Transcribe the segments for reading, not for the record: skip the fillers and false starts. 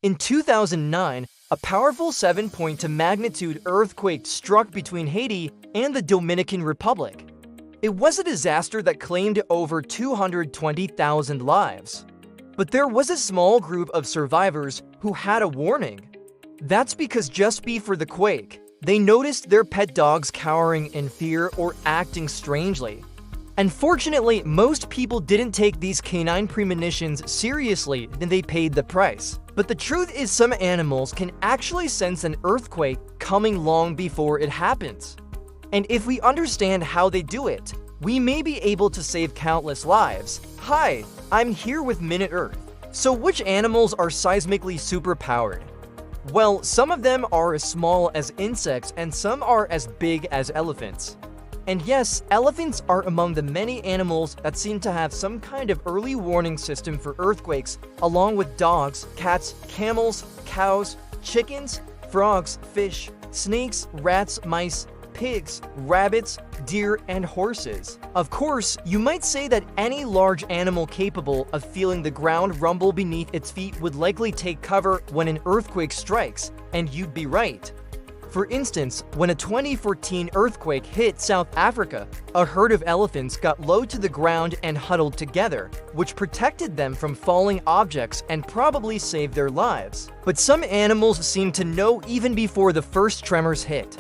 In 2009, a powerful 7.2 magnitude earthquake struck between Haiti and the Dominican Republic. It was a disaster that claimed over 220,000 lives. But there was a small group of survivors who had a warning. That's because just before the quake, they noticed their pet dogs cowering in fear or acting strangely. Unfortunately, most people didn't take these canine premonitions seriously and they paid the price. But the truth is some animals can actually sense an earthquake coming long before it happens. And if we understand how they do it, we may be able to save countless lives. Hi, I'm here with Minute Earth. So which animals are seismically superpowered? Well, some of them are as small as insects and some are as big as elephants. And yes, elephants are among the many animals that seem to have some kind of early warning system for earthquakes, along with dogs, cats, camels, cows, chickens, frogs, fish, snakes, rats, mice, pigs, rabbits, deer, and horses. Of course, you might say that any large animal capable of feeling the ground rumble beneath its feet would likely take cover when an earthquake strikes, and you'd be right. For instance, when a 2014 earthquake hit South Africa, a herd of elephants got low to the ground and huddled together, which protected them from falling objects and probably saved their lives. But some animals seemed to know even before the first tremors hit.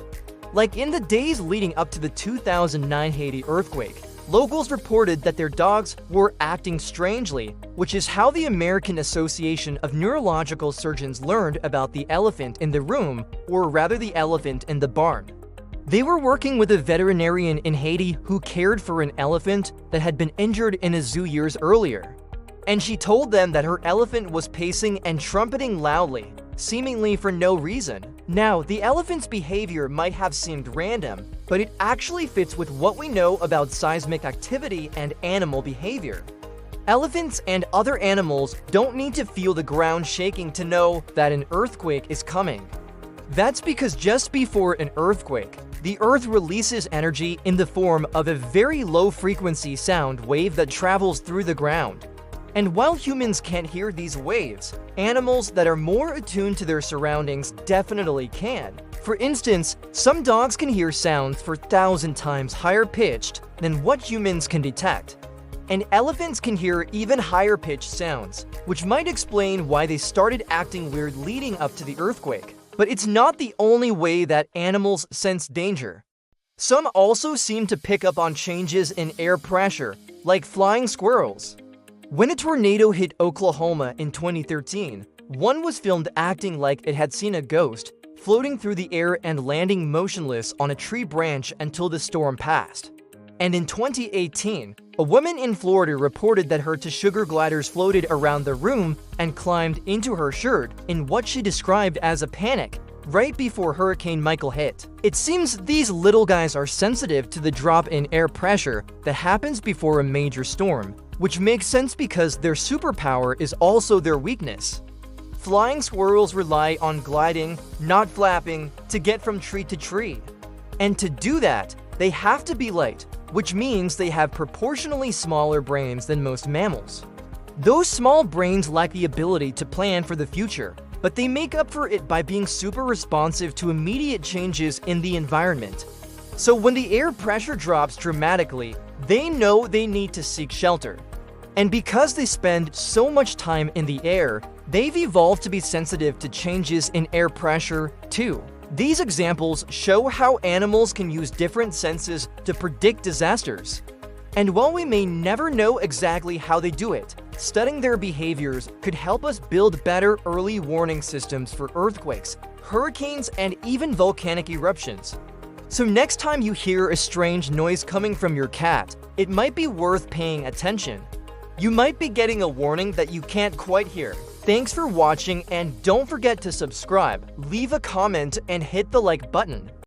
Like in the days leading up to the 2009 Haiti earthquake, locals reported that their dogs were acting strangely, which is how the American Association of Neurological Surgeons learned about the elephant in the room, or rather the elephant in the barn. They were working with a veterinarian in Haiti who cared for an elephant that had been injured in a zoo years earlier. And she told them that her elephant was pacing and trumpeting loudly, seemingly for no reason. Now, the elephant's behavior might have seemed random, but it actually fits with what we know about seismic activity and animal behavior. Elephants and other animals don't need to feel the ground shaking to know that an earthquake is coming. That's because just before an earthquake, the Earth releases energy in the form of a very low-frequency sound wave that travels through the ground. And while humans can't hear these waves, animals that are more attuned to their surroundings definitely can. For instance, some dogs can hear sounds 4,000 times higher pitched than what humans can detect. And elephants can hear even higher pitched sounds, which might explain why they started acting weird leading up to the earthquake. But it's not the only way that animals sense danger. Some also seem to pick up on changes in air pressure, like flying squirrels. When a tornado hit Oklahoma in 2013, one was filmed acting like it had seen a ghost, floating through the air and landing motionless on a tree branch until the storm passed. And in 2018, a woman in Florida reported that her sugar gliders floated around the room and climbed into her shirt in what she described as a panic right before Hurricane Michael hit. It seems these little guys are sensitive to the drop in air pressure that happens before a major storm, which makes sense because their superpower is also their weakness. Flying squirrels rely on gliding, not flapping, to get from tree to tree. And to do that, they have to be light, which means they have proportionally smaller brains than most mammals. Those small brains lack the ability to plan for the future, but they make up for it by being super responsive to immediate changes in the environment. So when the air pressure drops dramatically, they know they need to seek shelter. And because they spend so much time in the air, they've evolved to be sensitive to changes in air pressure too. These examples show how animals can use different senses to predict disasters. And while we may never know exactly how they do it, studying their behaviors could help us build better early warning systems for earthquakes, hurricanes, and even volcanic eruptions. So next time you hear a strange noise coming from your cat, it might be worth paying attention. You might be getting a warning that you can't quite hear. Thanks for watching, and don't forget to subscribe, leave a comment, and hit the like button.